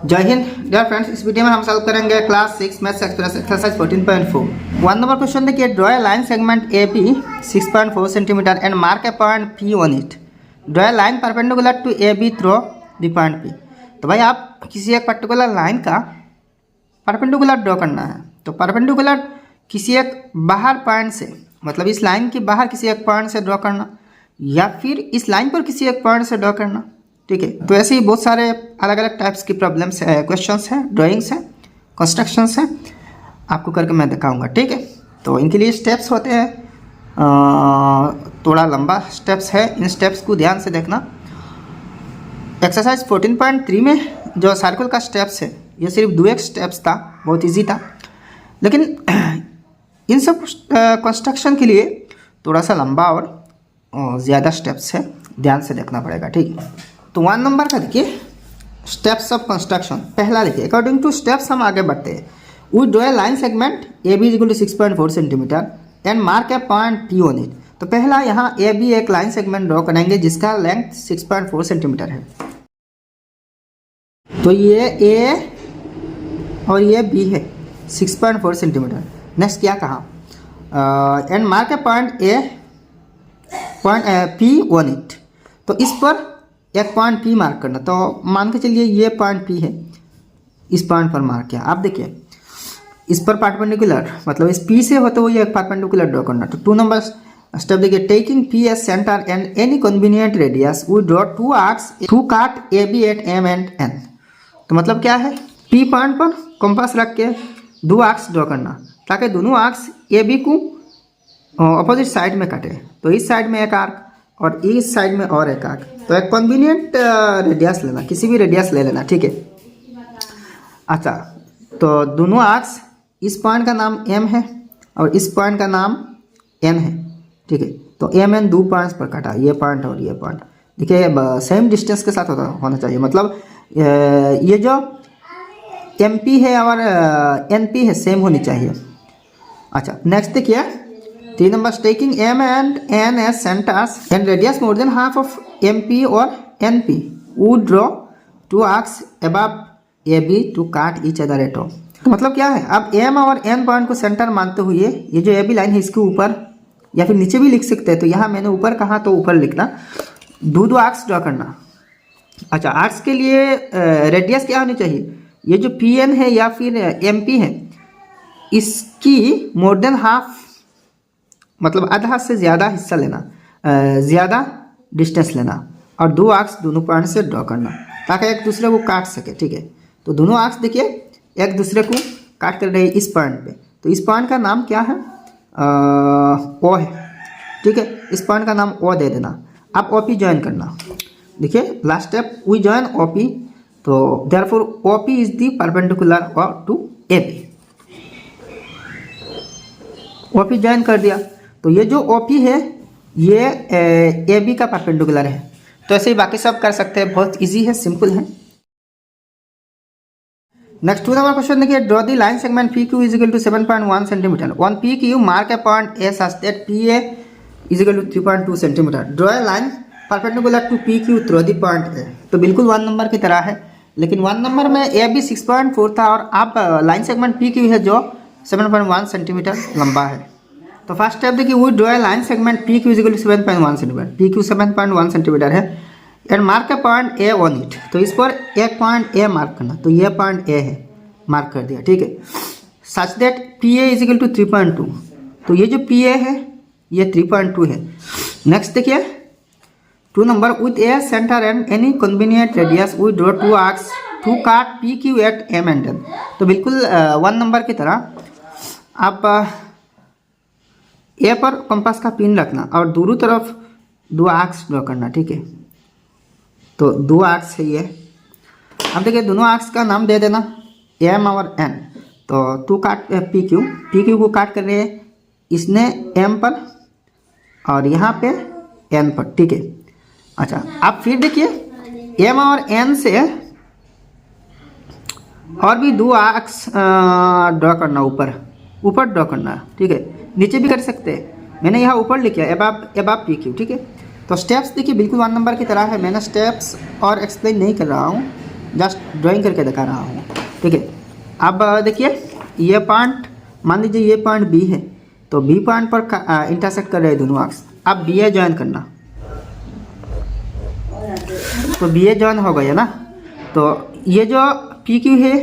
जय हिंद dear friends. इस वीडियो में हम सॉल्व करेंगे class 6 maths exercise 14.4। 1 number question देखिए, draw a line segment A B 6.4 centimetre and mark a point P on it. Draw a line perpendicular to A B through the point P. तो भाई आप किसी एक particular line का perpendicular draw करना है। तो परपेंडिकुलर किसी एक बाहर पॉइंट से, मतलब इस लाइन के बाहर किसी एक पॉइंट से ड्रॉ करना, या फिर इस लाइन पर किसी एक पॉइंट से ड्रॉ करना। ठीक है, तो ऐसे ही बहुत सारे अलग अलग टाइप्स की प्रॉब्लम्स है, क्वेश्चंस हैं, ड्राइंग्स हैं, कंस्ट्रक्शंस हैं, आपको करके मैं दिखाऊंगा। ठीक है, तो इनके लिए स्टेप्स होते हैं, थोड़ा लंबा स्टेप्स है, इन स्टेप्स को ध्यान से देखना। एक्सरसाइज 14.3 में जो सर्कल का स्टेप्स है, ये सिर्फ 2 स्टेप्स था, बहुत ईजी था, लेकिन इन सब कंस्ट्रक्शन के लिए थोड़ा सा लंबा और ज़्यादा स्टेप्स है, ध्यान से देखना पड़ेगा। ठीक है, तो 1 नंबर का देखिए, स्टेप्स ऑफ कंस्ट्रक्शन। पहला देखिए, अकॉर्डिंग टू स्टेप्स हम आगे बढ़ते हैं। We draw a line segment A B equal to 6.4 centimetre and mark a point P on it. तो पहला यहाँ ए बी एक लाइन सेगमेंट ड्रॉ करेंगे जिसका लेंथ 6.4 सेंटीमीटर है। तो ये ए और ये बी है 6.4 सेंटीमीटर। नेक्स्ट क्या कहा, and mark a point P on it. तो इस पर एक पॉइंट पी मार्क करना। तो मान के चलिए ये पॉइंट पी है, इस पॉइंट पर मार्क किया। आप देखिए इस पर परपेंडिकुलर, मतलब इस पी से होते हुए एक परपेंडिकुलर ड्रॉ करना। तो 2 नंबर स्टेप देखिए, taking P as centre and any convenient radius we draw 2 arcs to cut A B at M and N. तो मतलब क्या है, पी पॉइंट पर कंपास रख के 2 आर्क्स ड्रॉ करना, ताकि दोनों आर्क्स ए बी को अपोजिट साइड में काटे। तो इस साइड में एक आर्क और इस साइड में और एक आर्क। तो एक कन्वीनियंट रेडियस लेना, किसी भी रेडियस ले लेना। ठीक है, अच्छा, तो दोनों आर्क्स, इस पॉइंट का नाम एम है और इस पॉइंट का नाम एन है। ठीक है, तो एम एन 2 पॉइंट्स पर काटा, ये पॉइंट और ये पॉइंट। देखिए सेम डिस्टेंस के साथ होना चाहिए, मतलब ये जो एम पी है और एन पी है सेम होनी चाहिए। अच्छा, नेक्स्ट देखिए 3 number, taking M and N as centres and radius more than half of M P और N P would draw 2 arcs above A B to cut each other at of. तो मतलब क्या है, अब एम और N point को centre मानते हुए ये जो ए बी लाइन है इसके ऊपर या फिर नीचे भी लिख सकते हैं। तो यहाँ मैंने ऊपर कहा तो ऊपर लिखना, 2 आर्क्स ड्रॉ करना। अच्छा, आर्क्स के लिए रेडियस क्या होनी चाहिए, ये जो पी एन है या फिर एम पी है, इसकी मोर देन हाफ, मतलब आधा से ज़्यादा हिस्सा लेना, ज़्यादा डिस्टेंस लेना, और 2 आर्क्स दोनों पॉइंट से ड्रॉ करना ताकि एक दूसरे को काट सके। ठीक है, तो दोनों आर्क्स देखिए एक दूसरे को काट कर रहे हैं इस पॉइंट पे। तो इस पॉइंट का नाम क्या है, ओ है। ठीक है, इस पॉइंट का नाम ओ दे देना। अब ओ पी ज्वाइन करना। देखिए last step, we join O P. तो therefore O P is the perpendicular to A B. O P join कर दिया, तो ये जो ओ पी है ये ए बी का परपेंडिकुलर है। तो ऐसे ही बाकी सब कर सकते हैं, बहुत इजी है, सिंपल है। नेक्स्ट 2 नंबर क्वेश्चन देखिए, draw the line segment P Q is equal to 7.1 centimetre on P Q, mark a point A such that P A is equal to 3.2 centimetre. Draw a line perpendicular to P Q through the point A. तो बिल्कुल 1 number की तरह है, लेकिन 1 number में ए B 6.4 था और आप लाइन सेगमेंट पी क्यू है जो 7.1 सेंटीमीटर लंबा है। तो फर्स्ट स्टेप देखिए, we draw a line segment P Q is equal to 7.1 centimetre. P Q 7.1 centimetre है and mark a point A on it. तो इस पर एक पॉइंट ए मार्क करना। तो ये पॉइंट ए है, मार्क कर दिया। ठीक है, such that P A is equal to 3.2। तो ये जो पी ए है ये 3.2 है। नेक्स्ट देखिए 2 number, with A centre and any convenient radius we draw 2 arcs to cut P Q at M and N. तो बिल्कुल 1 नंबर की तरह आप ए पर कंपास का पिन रखना और दोनों तरफ 2 आर्क्स ड्रॉ करना। ठीक है, तो 2 आर्क्स है ये। अब देखिए दोनों आर्क्स का नाम दे देना एम और एन। तो 2 काट पी क्यू को काट कर रहे हैं, इसने एम पर और यहाँ पे एन पर। ठीक है, अच्छा, अब फिर देखिए एम और एन से और भी 2 आर्क्स ड्रॉ करना, ऊपर ड्रॉ करना। ठीक है, नीचे भी कर सकते हैं, मैंने यहाँ ऊपर लिखा है एबाब पी क्यू। ठीक है, तो स्टेप्स देखिए बिल्कुल 1 नंबर की तरह है, मैंने स्टेप्स और एक्सप्लेन नहीं कर रहा हूँ, जस्ट ड्राइंग करके दिखा रहा हूँ, ठीक है। अब देखिए ये पॉइंट, मान लीजिए ये पॉइंट बी है, तो बी पॉइंट पर इंटरसेक्ट कर रहे हैं दोनों एक्स। अब बी ए ज्वाइन करना, तो बी ए ज्वाइन हो गया ना। तो ये जो पी क्यू है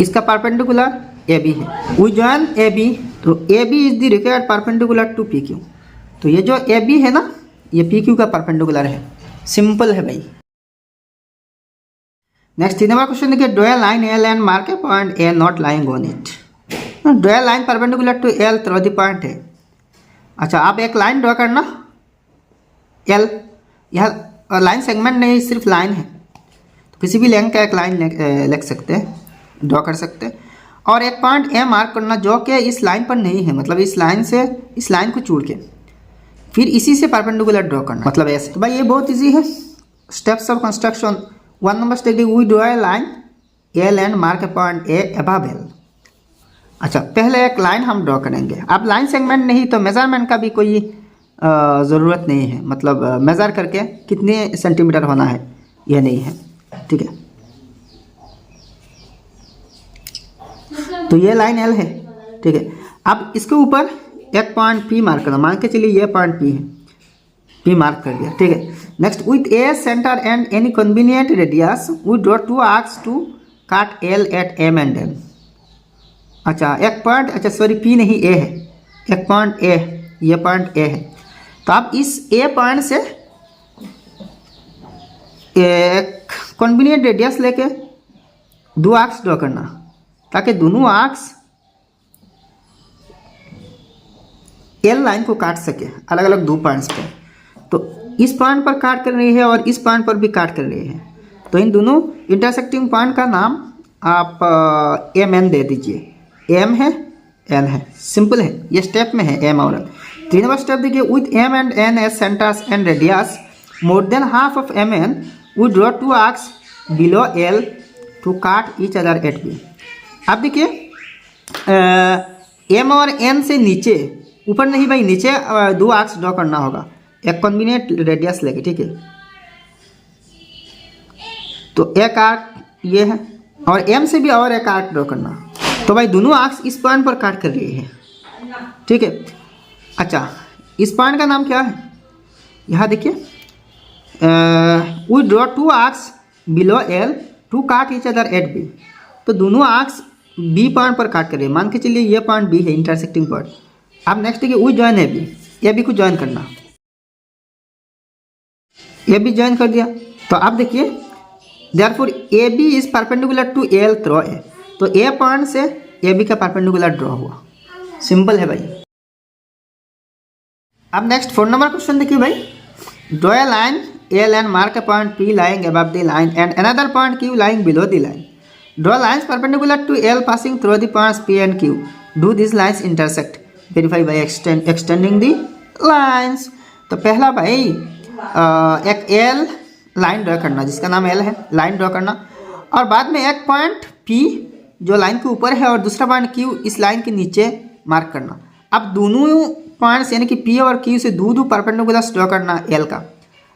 इसका परपेंडिकुलर ए बी है, वी ज्वाइन ए बी, तो A B is the required perpendicular to P Q. तो ये जो ए बी है ना, ये पी क्यू का परपेंडिकुलर है। सिंपल है भाई। नेक्स्ट 3 नंबर क्वेश्चन देखिए, draw line L and mark a point A not lying on it. Draw line perpendicular to L through the point है। अच्छा, आप एक लाइन ड्रॉ करना एल, यह लाइन सेगमेंट नहीं सिर्फ लाइन है, तो किसी भी लेंथ का एक लाइन लिख सकते हैं, ड्रॉ कर सकते हैं। और एक पॉइंट ए मार्क करना जो कि इस लाइन पर नहीं है, मतलब इस लाइन से इस लाइन को छोड़ के फिर इसी से परपेंडिकुलर ड्रॉ करना, मतलब ऐसे। तो भाई ये बहुत इजी है। Steps of construction. 1 number step, we draw a line L and mark a point A above L. अच्छा, पहले एक लाइन हम ड्रॉ करेंगे। अब लाइन सेगमेंट नहीं तो मेजरमेंट का भी कोई ज़रूरत नहीं है, मतलब मेज़र करके कितने सेंटीमीटर होना है ये नहीं है, ठीक है। तो ये लाइन एल है, ठीक है। अब इसके ऊपर एक पॉइंट पी मार्क करना, मान के चलिए ये पॉइंट पी है, पी मार्क कर दिया, ठीक है। Next, with A centre and any convenient radius we draw 2 arcs to cut L at M and N. अच्छा, एक पॉइंट, अच्छा सॉरी पी नहीं ए है, एक पॉइंट ए, ये पॉइंट ए है। तो आप इस ए पॉइंट से एक कन्वीनियंट रेडियस लेके 2 आर्क्स ड्रॉ करना, ताकि दोनों आर्क्स एल लाइन को काट सके अलग अलग 2 पॉइंट्स पे। तो इस पॉइंट पर काट कर रही है और इस पॉइंट पर भी काट कर रही है, तो इन दोनों इंटरसेक्टिंग पॉइंट का नाम आप एम एन दे दीजिए। एम है, एन है, सिंपल है, ये स्टेप में है एम और एन। 3 नंबर स्टेप देखिए, with M and N as centres and radius more than half of M N we draw 2 arcs below L to cut each other at B. अब देखिए M और N से नीचे, ऊपर नहीं भाई, नीचे 2 आर्क्स ड्रॉ करना होगा एक कन्वीनियंट रेडियस लेके, ठीक है। तो एक आर्क ये है और एम से भी और एक आर्क ड्रॉ करना। तो भाई दोनों आर्क्स इस पॉइंट पर काट कर रही है, ठीक है। अच्छा, इस पॉइंट का नाम क्या है, यहाँ देखिए, we draw 2 arcs below L to cut each other at B. तो दोनों आर्क्स बी पॉइंट पर काट कर रही है, मान के चलिए ये पॉइंट बी है, इंटरसेक्टिंग पॉइंट। अब नेक्स्ट देखिए, we join A B, A B को ज्वाइन करना, ए बी ज्वाइन कर दिया। तो अब देखिए, therefore A B is perpendicular to L through A. तो ए पॉइंट से ए बी का परपेंडिकुलर ड्रॉ हुआ, सिंपल है भाई। अब नेक्स्ट 4 नंबर क्वेश्चन देखिए भाई, draw a line L and mark a point P lying above the line and another point Q lying below the line. Draw lines perpendicular to L passing through the points P and Q. Do this lines intersect, verify by extending the lines. तो पहला भाई एक L line draw करना, जिसका नाम L है, line draw करना, और बाद में एक पॉइंट पी जो लाइन के ऊपर है और दूसरा पॉइंट क्यू इस लाइन के नीचे मार्क करना। अब दोनों पॉइंट्स यानी कि पी और क्यू से दो परपेंडिकुलर्स ड्रॉ करना एल का।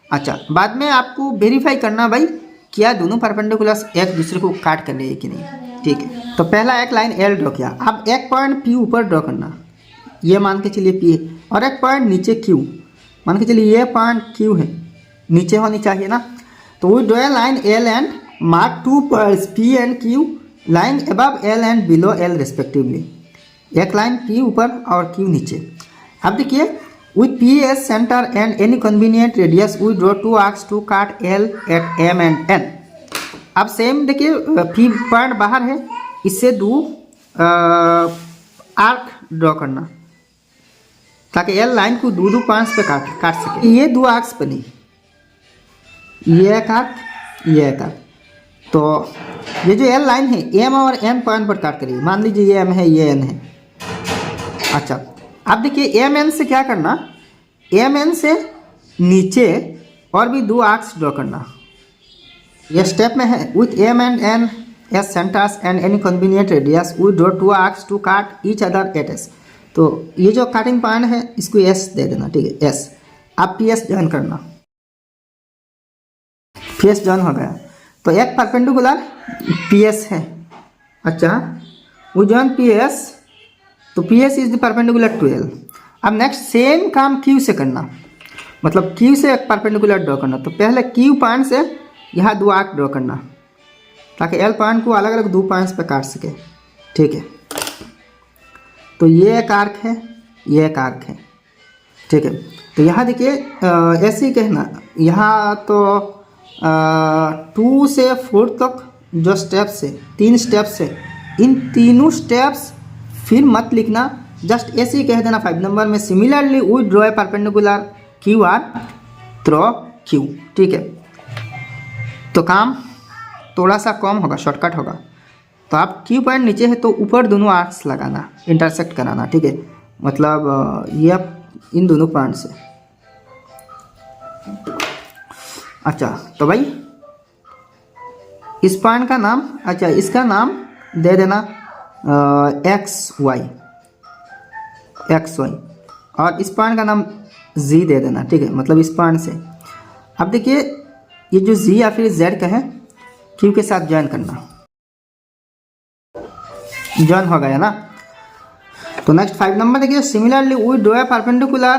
अच्छा, बाद में आपको वेरीफाई करना भाई क्या दोनों परपेंडिकुलर्स एक दूसरे को काट कर रहे हैं कि नहीं, ठीक है। तो पहला एक लाइन एल ड्रॉ किया, अब एक पॉइंट पी ऊपर ड्रॉ करना, ये मान के चलिए पी है, और एक पॉइंट नीचे क्यू, मान के चलिए ये पॉइंट क्यू है, नीचे होनी चाहिए ना। तो वो draw line L and mark 2 points P and Q line above L and below L respectively. एक लाइन पी ऊपर और क्यू नीचे। अब देखिए, with P as centre and any convenient radius we draw 2 arcs to cut L at M and N. अब same देखिए, P point बाहर है, इससे 2 आर्क ड्रॉ करना ताकि एल लाइन को 2 पॉइंट्स पे काट सके। ये 2 आर्क्स बनी, ये एक आर्क, ये एक आर्क। तो ये जो एल लाइन है एम और एन पॉइंट पर काट करिए, मान लीजिए ये एम है, ये एन है। अच्छा, अब देखिए एम एन से क्या करना, एम एन से नीचे और भी 2 आर्क्स ड्रॉ करना। ये स्टेप में है, with M and N as centres and any convenient radius we draw 2 arcs to cut each other at S. तो ये जो काटिंग पॉइंट है इसको एस दे देना, ठीक है, एस। आप पी एस ज्वाइन करना, पी एस ज्वाइन हो गया। तो एक परपेंडिकुलर पी एस है। अच्छा, वो जॉइन पी एस, तो P S is the perpendicular 12। अब नेक्स्ट सेम काम क्यू से करना, मतलब क्यू से एक परपेंडिकुलर ड्रॉ करना। तो पहले क्यू पॉइंट से यहाँ 2 आर्क ड्रॉ करना, ताकि एल पॉइंट को अलग अलग 2 पॉइंट्स पे काट सके। ठीक है, तो ये एक आर्क है, ये एक आर्क है। ठीक है, तो यहाँ देखिए ऐसे ही कहना, यहाँ तो 2 से 4 तक जो स्टेप्स है, 3 स्टेप्स है, इन तीनों स्टेप्स फिर मत लिखना, जस्ट ऐसे ही कह देना 5 नंबर में similarly we draw a perpendicular Q R through Q. ठीक है, तो काम थोड़ा सा कम होगा, शॉर्टकट होगा। तो आप क्यू पॉइंट नीचे है तो ऊपर दोनों आर्क्स लगाना, इंटरसेक्ट कराना। ठीक है, मतलब ये इन दोनों पॉइंट से। अच्छा, तो भाई इस पॉइंट का नाम, अच्छा इसका नाम दे देना एक्स वाई, और इस पॉइंट का नाम जी दे देना। ठीक है, मतलब इस पॉइंट से। अब देखिए ये जो जी या फिर जेड का है, क्यू के साथ ज्वाइन करना, ज्वाइन हो गया ना। तो नेक्स्ट 5 नंबर देखिए, similarly we draw a perpendicular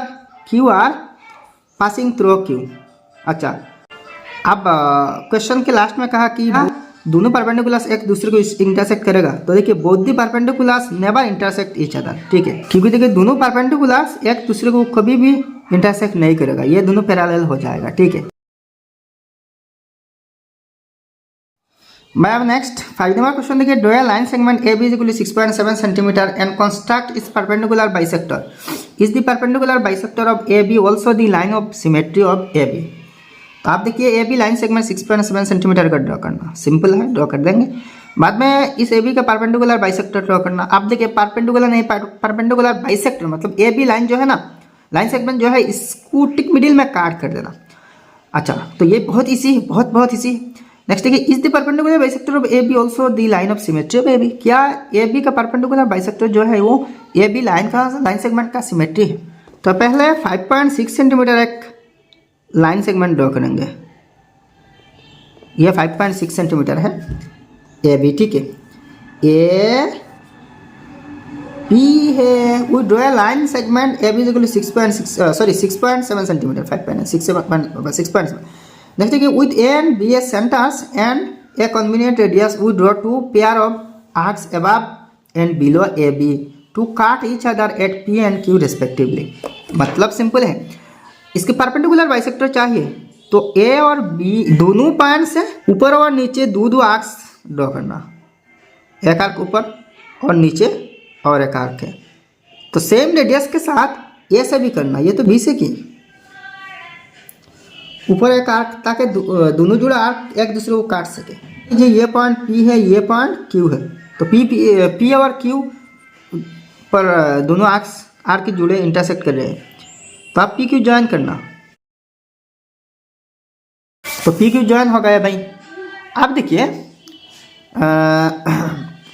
Q R passing through Q. अच्छा, अब क्वेश्चन के लास्ट में कहा कि दोनों परपेंडिकुलर्स एक दूसरे को इंटरसेक्ट करेगा। तो देखिए both the perpendiculars never intersect each other. ठीक है, क्योंकि देखिए दोनों परपेंडिकुलर्स एक दूसरे को कभी भी इंटरसेक्ट नहीं करेगा, ये दोनों पैरेलल हो जाएगा। ठीक है, मैं अब नेक्स्ट 5 नंबर क्वेश्चन देखिए, draw a line segment A B is equal to 6.7 centimetre and construct its perpendicular bisector. Is the perpendicular bisector of A B also the line of symmetry of A B. तो आप देखिए A B line segment 6.7 centimetre का draw करना, simple है, draw कर देंगे। बाद में इस ए बी का परपेंडिकुलर बाइसेक्टर ड्रॉ करना। आप देखिए परपेंडिकुलर नहीं, परपेंडिकुलर बाइसेक्टर मतलब ए बी लाइन जो है ना, लाइन सेगमेंट जो है, इसको टिक मिडिल में काट कर देना। अच्छा, तो ये बहुत इजी है, बहुत इजी है। नेक्स्ट देखिए, is the perpendicular bisector of A B also the line of symmetry of A B. क्या ए बी का परपेंडिकुलर बाइसेक्टर जो है वो ए बी लाइन सेगमेंट का सिमेट्री है। तो पहले 5.6 सेंटीमीटर एक लाइन सेगमेंट ड्रॉ करेंगे, ये 5.6 सेंटीमीटर है ए बी। ठीक है, ए बी है, वो draw a line segment A B equal to 6.7 centimetre, 5.6. Next देखिए, with A and B as centres and a convenient radius we draw 2 pair of arcs above and below A B to cut each other at P and Q respectively. मतलब simple है, इसके perpendicular bisector चाहिए तो ए और B दोनों point से ऊपर और नीचे दो आर्क्स ड्रॉ करना, एक आर्क ऊपर और नीचे और एक आर्क है। तो सेम रेडियस के साथ ए से भी करना, ये तो बी से की, ऊपर एक आर्क, ताकि दोनों जुड़ा आर्क एक दूसरे को काट सके। ये पॉइंट पी है, ये पॉइंट क्यू है, तो पी और क्यू पर दोनों आर्क के जुड़े इंटरसेक्ट कर रहे हैं, तो आप पी क्यू ज्वाइन करना। तो पी क्यू ज्वाइन हो गया भाई। अब देखिए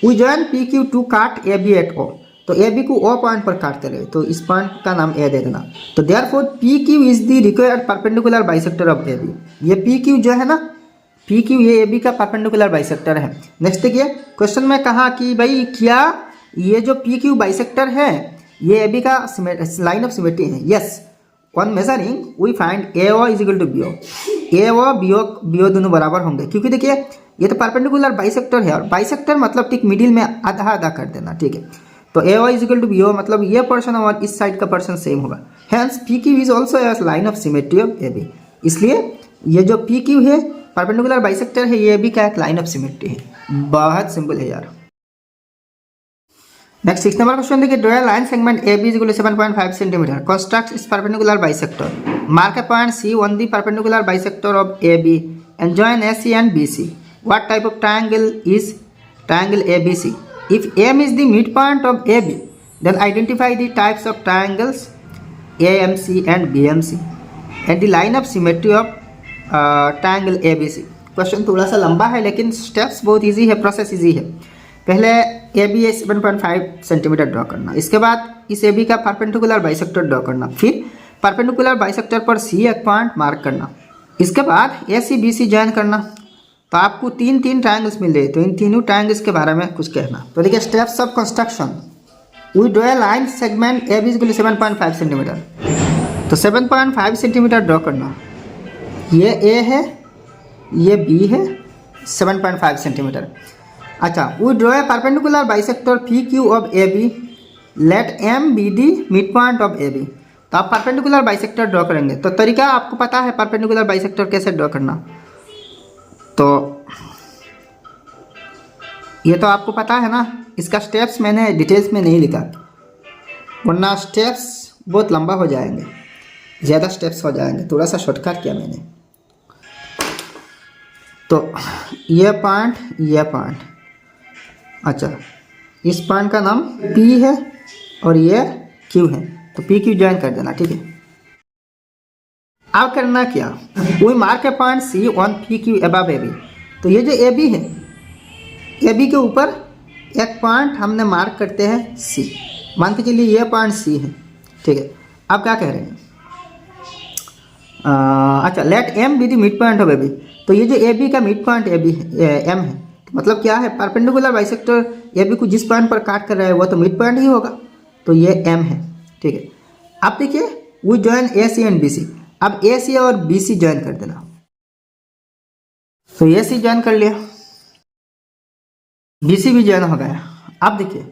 we join P Q to cut A B eight ओ। तो ए बी को ओ पॉइंट पर काट करें, तो इस पॉइंट का नाम ए दे देना। तो therefore P Q is the required perpendicular bisector of A B. ये पी क्यू जो है ना, पी क्यू ये ए बी का परपेंडिकुलर बाइसेक्टर है। नेक्स्ट देखिए, क्वेश्चन में कहा कि भाई क्या ये जो पी क्यू बाइसेक्टर है ये ए बी का लाइन ऑफ सिमेट्री है। Yes, on measuring we find A O is equal to B O. A O B O दोनों बराबर होंगे, क्योंकि देखिए ये तो परपेंडिकुलर बाइसेक्टर है, और बाइसेक्टर मतलब ठीक मिडिल में आधा आधा कर देना। ठीक है, तो A O is equal to B O मतलब ये पर्सन और इस साइड का पर्सन सेम होगा। Hence P Q is also a line of symmetry of A B. इसलिए ये जो पी क्यू है परपेंडिकुलर बाइसेक्टर है, ये ए बी का एक लाइन ऑफ सिमेट्री है। बहुत सिंपल है यार। नेक्स्ट 6 नंबर क्वेश्चन देखिए, draw line segment A B is equal to 7.5 centimetre, construct its perpendicular bisector, mark a point C on the perpendicular bisector of A B and join A C and B C. What type of triangle is triangle A B C? If M is the midpoint of AB, then identify the types of triangles AMC and BMC and the line of symmetry of triangle ABC. Question थोड़ा सा लंबा है लेकिन steps बहुत easy है, process easy है। पहले AB 7.5 centimetre draw करना, इसके बाद इस AB का परपेंडिकुलर बाइसेक्टर ड्रॉ करना, फिर परपेंडिकुलर बाइसेक्टर पर C एक पॉइंट मार्क करना, इसके बाद AC BC ज्वाइन करना, तो आपको तीन तीन ट्रायंगल्स मिल रहे हैं, तो इन तीनों ट्रायंगल्स के बारे में कुछ कहना। तो देखिए steps of construction, we draw a line segment A B equal 7.5 centimetre. तो 7.5 सेंटीमीटर ड्रॉ करना, ये ए है, ये बी है, 7.5 सेंटीमीटर। अच्छा, we draw a perpendicular bisector P Q of A B, let M be the mid point of A B. तो आप perpendicular bisector draw करेंगे, तो तरीका आपको पता है परपेंडिकुलर बाइसेक्टर कैसे ड्रॉ करना, तो ये तो आपको पता है ना। इसका स्टेप्स मैंने डिटेल्स में नहीं लिखा, वरना स्टेप्स बहुत लंबा हो जाएंगे, ज़्यादा स्टेप्स हो जाएंगे, थोड़ा सा शॉर्टकट किया मैंने। तो ये पॉइंट, अच्छा इस पॉइंट का नाम P है और ये Q है, तो P Q ज्वाइन कर देना, ठीक है। अब करना क्या, we mark a point C on P Q above AB। तो ये जो AB है, AB के ऊपर एक पॉइंट हमने मार्क करते हैं C, मान के चलिए ये पॉइंट C है, ठीक है। अब क्या कह रहे हैं, अच्छा let M be the mid point of AB। तो ये जो AB का मिड पॉइंट AB M है, तो मतलब क्या है, परपेंडिकुलर बाइसेक्टर AB को जिस पॉइंट पर काट कर रहा है वो तो मिड पॉइंट ही होगा, तो ये M है, ठीक है। अब देखिए we join AC and BC। अब AC और BC ज्वाइन कर देना, तो AC ज्वाइन कर लिया, BC भी ज्वाइन हो गया। अब देखिए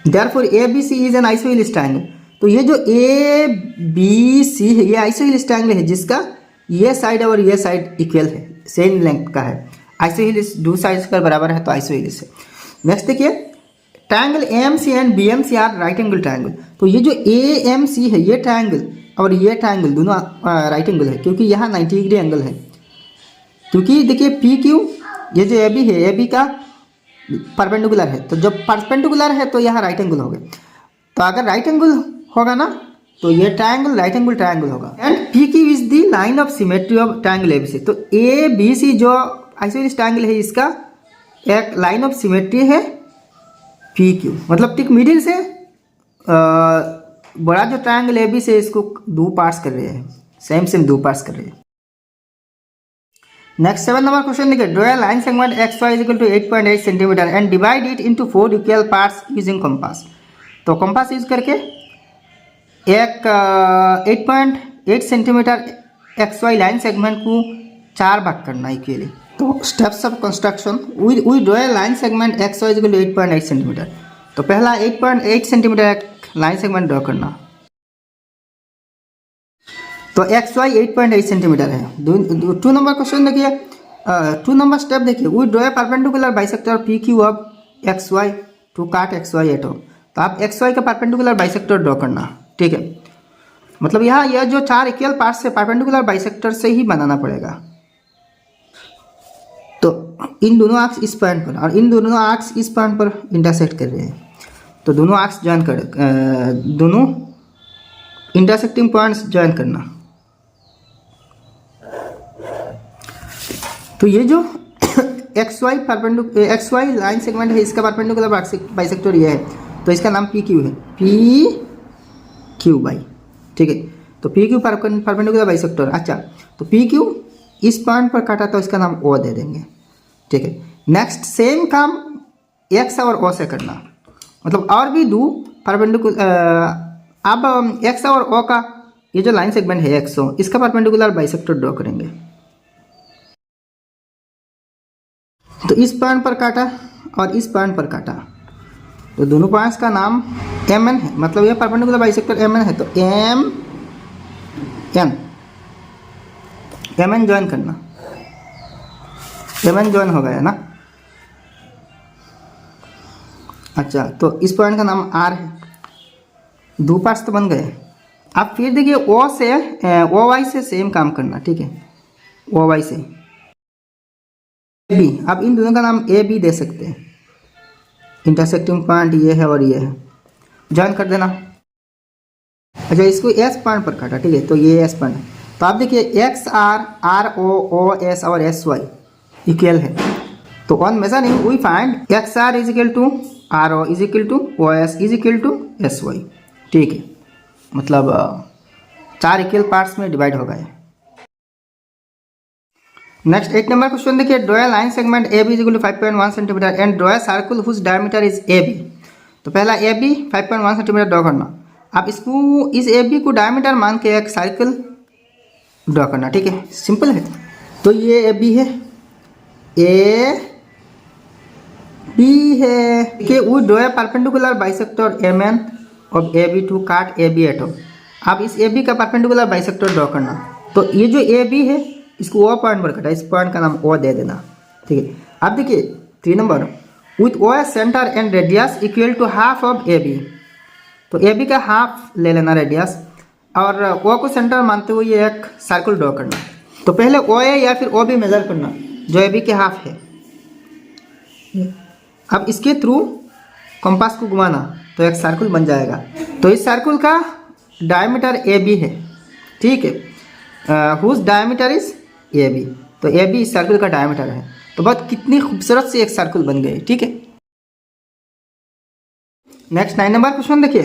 therefore ABC is an isosceles triangle. तो ये जो ABC है ये आइसोहेलिस ट्रायंगल है जिसका ये साइड और ये साइड इक्वल है, सेम लेंथ का है। आइसोहेलिस दो साइड्स का बराबर है तो आइसोहेलिस है। नेक्स्ट देखिए triangle AMC and BMC are right angle triangle. तो ये जो AMC है ये ट्रायंगल और ये ट्रायंगल दोनों राइट एंगल है, क्योंकि यहाँ 90 डिग्री एंगल है। क्योंकि देखिए PQ ये जो AB है, AB का परपेंडिकुलर है, तो जब परपेंडिकुलर है तो यहाँ राइट एंगल हो गए। तो अगर राइट एंगल होगा ना तो ये ट्रायंगल राइट एंगल ट्रायंगल होगा। And PQ is the line of symmetry of triangle ABC। तो ABC जो आइसोहेलिस ट्रायंगल है इसका एक लाइन ऑफ सिमेट्री है PQ, मतलब ठीक मिडिल से बड़ा जो ट्रायंगल AB से इसको दो पार्ट्स कर रहे हैं, सेम दो पार्ट्स कर रहे हैं। नेक्स्ट 7 नंबर क्वेश्चन देखिए, draw a line segment XY is equal to 8.8 centimetre and divide it into 4 equal parts using compass. तो कंपास यूज करके एक 8.8 सेंटीमीटर XY लाइन सेगमेंट को 4 भाग करना इक्वली। तो steps of construction, we draw a line segment XY is equal to 8.8 centimetre. तो पहला 8.8 centimetre एक लाइन सेगमेंट ड्रॉ करना। तो XY 8.8 सेंटीमीटर है। 2 नंबर क्वेश्चन देखिए, 2 नंबर स्टेप देखिए, we draw a perpendicular bisector PQ of XY to cut XY at home. तो आप XY का परपेंडिकुलर बाइसेक्टर ड्रॉ करना, ठीक है। मतलब यहाँ यह जो 4 इक्वल पार्ट्स से परपेंडिकुलर बाइसेक्टर से ही बनाना पड़ेगा। तो इन दोनों आर्क्स इस पॉइंट पर और इन दोनों आर्क्स इस पॉइंट पर इंटरसेक्ट कर रहे हैं, तो दोनों आर्क्स ज्वाइन कर दोनों इंटरसेक्टिंग पॉइंट्स ज्वाइन करना। तो ये जो XY लाइन सेगमेंट है इसका परपेंडिकुलर बाइसेक्टर ये है, तो इसका नाम PQ है, PQ, ठीक है। तो PQ परपेंडिकुलर बाइसेक्टर। अच्छा, तो PQ इस पॉइंट पर काटा तो इसका नाम O दे देंगे, ठीक है। नेक्स्ट सेम काम X और O से करना, मतलब और भी दो परपेंडिकुलर। अब X और O का ये जो लाइन सेगमेंट है XO, इसका परपेंडिकुलर बाइसेक्टर ड्रॉ करेंगे। तो इस पॉइंट पर काटा और इस पॉइंट पर काटा, तो दोनों पॉइंट्स का नाम MN है, मतलब ये परपेंडिकुलर बाइसेक्टर MN है, तो MN ज्वाइन करना। MN ज्वाइन हो गया ना। अच्छा, तो इस पॉइंट का नाम R है, दो पार्ट्स तो बन गए। अब फिर देखिए OY से सेम काम करना, ठीक है, OY से B। अब इन दोनों का नाम AB दे सकते हैं, इंटरसेक्टिंग पॉइंट ये है और ये है, ज्वाइन कर देना। अच्छा, इसको S पॉइंट पर काटा, ठीक है, तो ये S पॉइंट है। तो आप देखिए XR, RO, OS और SY इक्वल है, तो on measuring we find XR is equal to RO is equal to OS is equal to SY, ठीक है। मतलब 4 इक्वल पार्ट्स में डिवाइड हो गए। नेक्स्ट 8 नंबर क्वेश्चन देखिए, draw a line segment A B is equal to 5.1 centimetre and draw a circle whose diameter is A B. तो पहला A B 5.1 centimetre draw करना। अब इसको इस ए बी को डायमीटर मान के एक सर्कल ड्रॉ करना, ठीक है, सिंपल है। तो ये ए बी है, ए बी है, देखिए we draw a perpendicular bisector M N of A B to cut A B at of. अब इस ए बी का परपेंडिकुलर बाइसेक्टर ड्रॉ करना। तो ये जो ए बी है इसको ओ पॉइंट पर कटा, इस पॉइंट का नाम ओ दे देना, ठीक है। अब देखिए 3 number, with O centre and radius equal to half of A B. तो ए बी का हाफ ले लेना रेडियस और ओ को सेंटर मानते हुए ये एक सर्कल ड्रॉ करना। तो पहले ओ ए या फिर ओ बी मेजर करना जो ए बी के हाफ है। अब इसके थ्रू कंपास को घुमाना तो एक सर्कल बन जाएगा। तो इस सर्कल का डायमीटर ए बी है, ठीक है, whose diameter is A B. तो ए बी इस सर्कल का डायमीटर है। तो बहुत कितनी खूबसूरत सी एक सर्कल बन गई, ठीक है। नेक्स्ट 9 नंबर क्वेश्चन देखिए,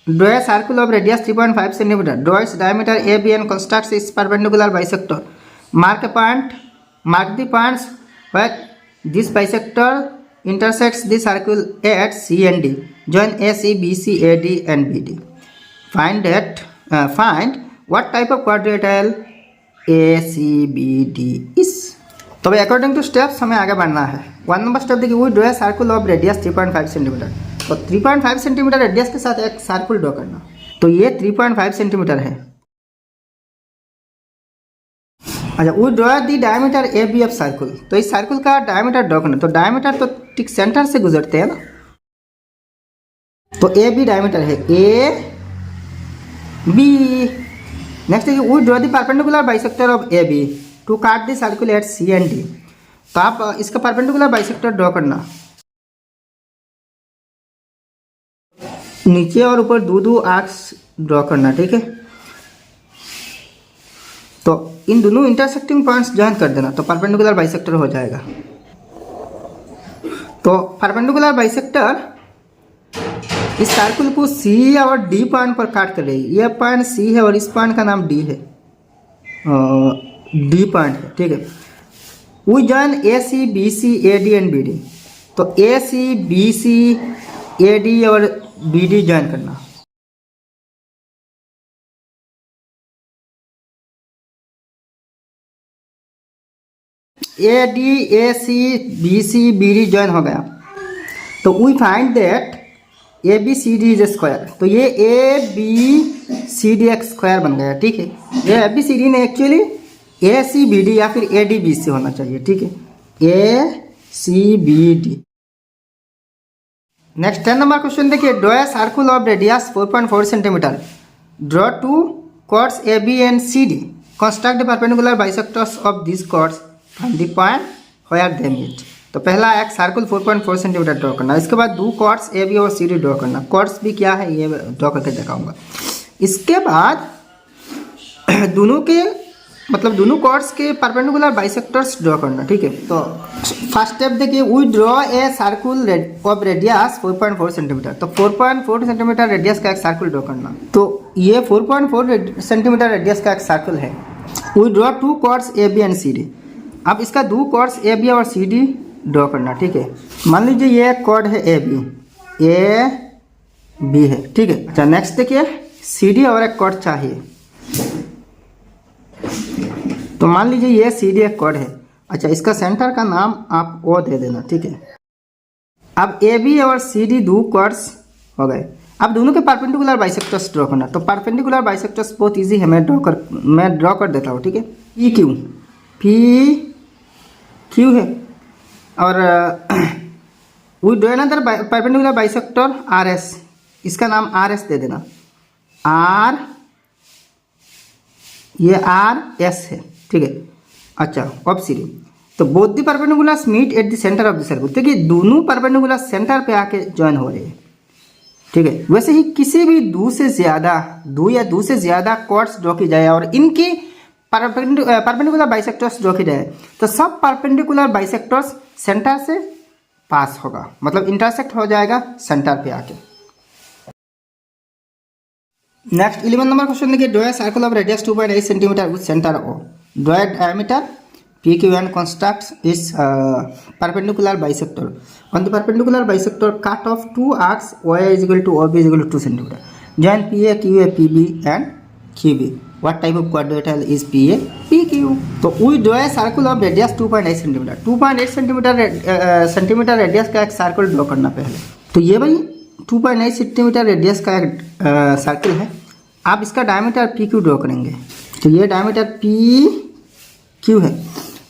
draw a circle of radius 3.5 centimetre, draw its diameter A B and constructs its perpendicular bisector, mark the points where this bisector intersects the circle at C and D. Join AC, BC, AD and BD. Find what type of quadrilateral ACBD is. तो भाई according two steps हमें आगे बढ़ना है। 1 number step देखिए, we draw a circle of radius 3.5 centimetre. तो 3.5 centimetre radius के साथ एक सर्कल ड्रॉ करना। तो ये 3.5 सेंटीमीटर है। अच्छा, we draw the diameter A B of circle. तो इस सर्कल का डायमीटर ड्रॉ करना। तो डायमीटर तो ठीक सेंटर से गुजरते हैं ना। तो ए बी डायमीटर है, ए बी। नेक्स्ट है we draw the perpendicular bisector of A B to cut the circle at C and D. तो आप इसका परपेंडिकुलर बाइसेक्टर ड्रॉ करना। नीचे और ऊपर दो आर्क्स ड्रॉ करना, ठीक है। तो इन दोनों इंटरसेक्टिंग पॉइंट्स ज्वाइन कर देना तो परपेंडिकुलर बाइसेक्टर हो जाएगा। तो परपेंडिकुलर बाइसेक्टर इस सर्कल को सी और डी पॉइंट पर काट कर रही है। ये पॉइंट सी है और इस पॉइंट का नाम डी है, डी पॉइंट है, ठीक है। We join A C, B C, A D and B D. तो A C, B C, A D और बी डी ज्वाइन करना। A D, A C, B C, B D join हो गया। तो we find that A B C D is square. तो ये A B C D एक square बन गया, ठीक है। ये ए बी सी डी ने actually A C B D या फिर ए डी बी सी होना चाहिए, ठीक है, A C B D. Next 10 number question देखिए, draw a circle of radius 4.4 centimetre, draw two chords A B and C D, construct the perpendicular bisectors of this chords, find the point where they meet. तो पहला एक circle 4.4 centimetre draw करना। इसके बाद 2 chords A B और C D draw करना। chords भी क्या है ये ड्रॉ करके दिखाऊंगा। इसके बाद दोनों के मतलब दोनों chords के परपेंडिकुलर बाइसेक्टर्स ड्रॉ करना, ठीक है। तो फर्स्ट स्टेप देखिए, we draw a circle of radius 4.4 centimetre. तो 4.4 सेंटीमीटर रेडियस का एक सर्कल ड्रॉ करना। तो ये 4.4 सेंटीमीटर रेडियस का एक सर्कल है। We draw 2 chords A B and C D. अब इसका 2 chords ए बी और सी डी ड्रॉ करना, ठीक है। मान लीजिए ये एक chord है ए बी है, ठीक है। अच्छा, नेक्स्ट देखिए सी डी और एक chord चाहिए। तो मान लीजिए ये सी डी एक chord है। अच्छा, इसका सेंटर का नाम आप ओ दे देना, ठीक है। अब ए बी और सी डी 2 chords हो गए। अब दोनों के परपेंडिकुलर बाइसेक्टर्स ड्रॉ करना। तो परपेंडिकुलर बाइसेक्टर्स बहुत इजी है, मैं ड्रॉ कर देता हूँ, ठीक है। पी क्यू है और we draw another perpendicular bisector R S. इसका नाम आर एस दे देना। आर, ये आर एस है, ठीक है। अच्छा, ऑफ सी डी। तो both the perpendiculars meet at the centre of the circle. देखिए दोनों परपेंडिकुलर सेंटर पे आके ज्वाइन हो रहे हैं, ठीक है। वैसे ही किसी भी दो या दो से ज्यादा chords ड्रॉ की जाए और इनकी परपेंडिकुलर बाइसेक्टर्स ड्रॉ की जाए तो सब परपेंडिकुलर बाइसेक्टर्स सेंटर से पास होगा, मतलब इंटरसेक्ट हो जाएगा सेंटर पे आके। नेक्स्ट 11 नंबर क्वेश्चन देखिए, draw a circle of radius 2.8 centimetre with centre O, draw a diameter PQN constructs its perpendicular bisector. On the perpendicular bisector, cut off two arcs OA is equal to OB is equal to 2 cm. Join PA, QA, PB and QB. What type of quadrilateral is PA, PQ? तो we draw a circle of radius 2.8 cm. 2.8 centimetre radius का एक circle draw करना पहले. तो ये भाई 2.8 centimetre radius का एक सर्कल है. आप इसका डायमीटर PQ ड्रॉ करेंगे. तो ये डायमीटर PQ है.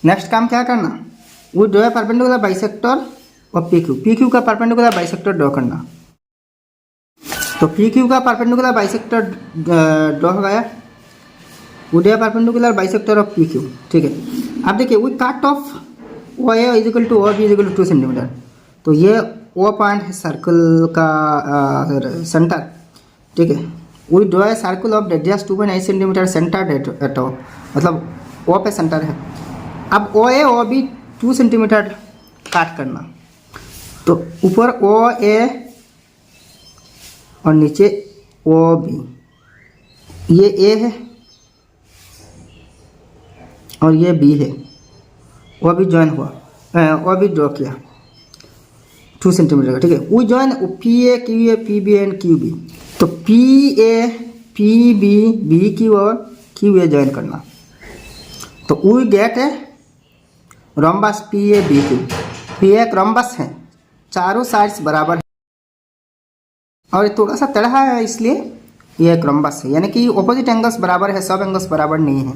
नेक्स्ट काम क्या करना, वो ड्रॉ परपेंडिकुलर बाइसेक्टर और PQ का परपेंडिकुलर बाइसेक्टर ड्रॉ करना. तो PQ का परपेंडिकुलर बाइसेक्टर ड्रॉ हो गया. वो draw perpendicular bisector of PQ. ठीक है. अब देखिए we cut off OA is equal to OB is equal to 2 centimetre. तो ये O पॉइंट है सर्कल का सेंटर. ठीक है. We draw a circle of radius 2.8 centimetre centre at O, मतलब O पे सेंटर है. अब OA OB 2 सेंटीमीटर काट करना. तो ऊपर OA और नीचे OB, ये A है और ये B है. OB ज्वाइन हुआ, OB ड्रॉ किया 2 सेंटीमीटर का. ठीक है. वो join PA QA PB and QB. तो PA PB BQ और QA ज्वाइन करना. तो वी गेट है रोम्बस PA BQ. PA एक रोम्बस है, चारों साइड्स बराबर है और ये थोड़ा सा टेढ़ा है, इसलिए ये एक रोम्बस है, यानी कि ऑपोजिट एंगल्स बराबर है, सब एंगल्स बराबर नहीं है.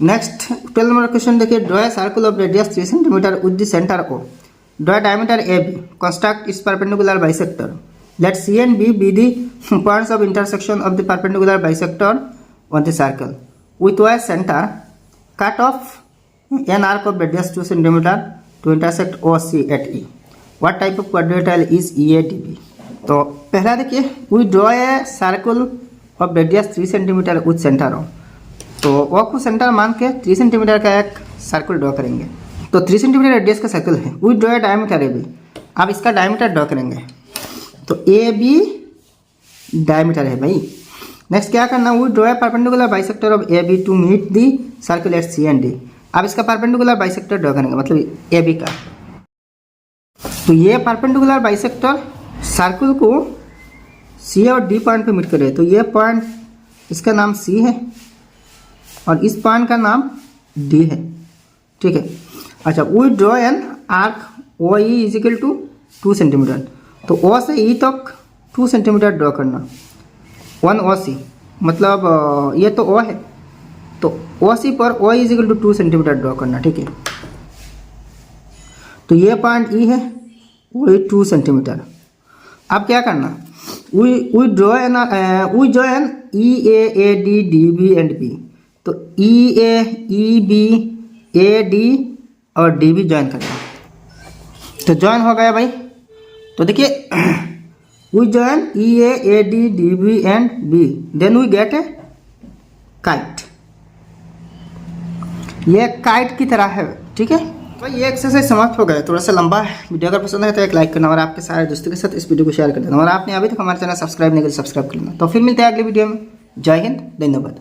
नेक्स्ट 12 नंबर क्वेश्चन देखिए. Draw a circle of radius 3 centimetre with the centre O. Draw diameter AB. Construct its perpendicular bisector. Let C and B be the points of intersection of the perpendicular bisector on the circle. With a center, cut off an arc of radius 2 cm to intersect OC at E. What type of quadrilateral is EADB? तो पहला देखिए, we draw a circle of radius 3 cm with center O. तो O को centre मान के 3 centimetre का एक circle draw करेंगे. तो 3 सेंटीमीटर रेडियस का सर्कल है. we draw a diameter AB. अब इसका डायमीटर ड्रॉ करेंगे. तो AB डायमीटर है भाई. नेक्स्ट क्या करना, वो draw a perpendicular bisector of AB to meet the circle at C and D. अब इसका परपेंडिकुलर बाइसेक्टर ड्रॉ करेंगे, मतलब AB का. तो ये परपेंडिकुलर बाइसेक्टर सर्कल को C और D पॉइंट पे मीट करे. तो ये पॉइंट, इसका नाम C है और इस पॉइंट का नाम D है. ठीक है. अच्छा, we draw an arc OE is equal to 2 centimetre. तो O से E तक 2 सेंटीमीटर ड्रॉ करना. 1 OC, मतलब ये तो O है, तो OC पर O is equal to 2 centimetre draw करना. ठीक है. तो ये पॉइंट E है, वो 2 सेंटीमीटर. अब क्या करना, we draw an EA AD DB and B. तो EA EB AD और DB ज्वाइन करना. तो ज्वाइन हो गया भाई. तो देखिए we join EA AD DB and B, then we get a kite. ये काइट की तरह है. ठीक है. तो ये एक्सरसाइज समाप्त हो गया. थोड़ा सा लंबा है. वीडियो अगर पसंद है तो एक लाइक करना और आपके सारे दोस्तों के साथ इस वीडियो को शेयर कर देना. और आपने अभी तक हमारे चैनल सब्सक्राइब नहीं किया, सब्सक्राइब कर लेना. तो फिर मिलते हैं अगले वीडियो में. जय हिंद, धन्यवाद.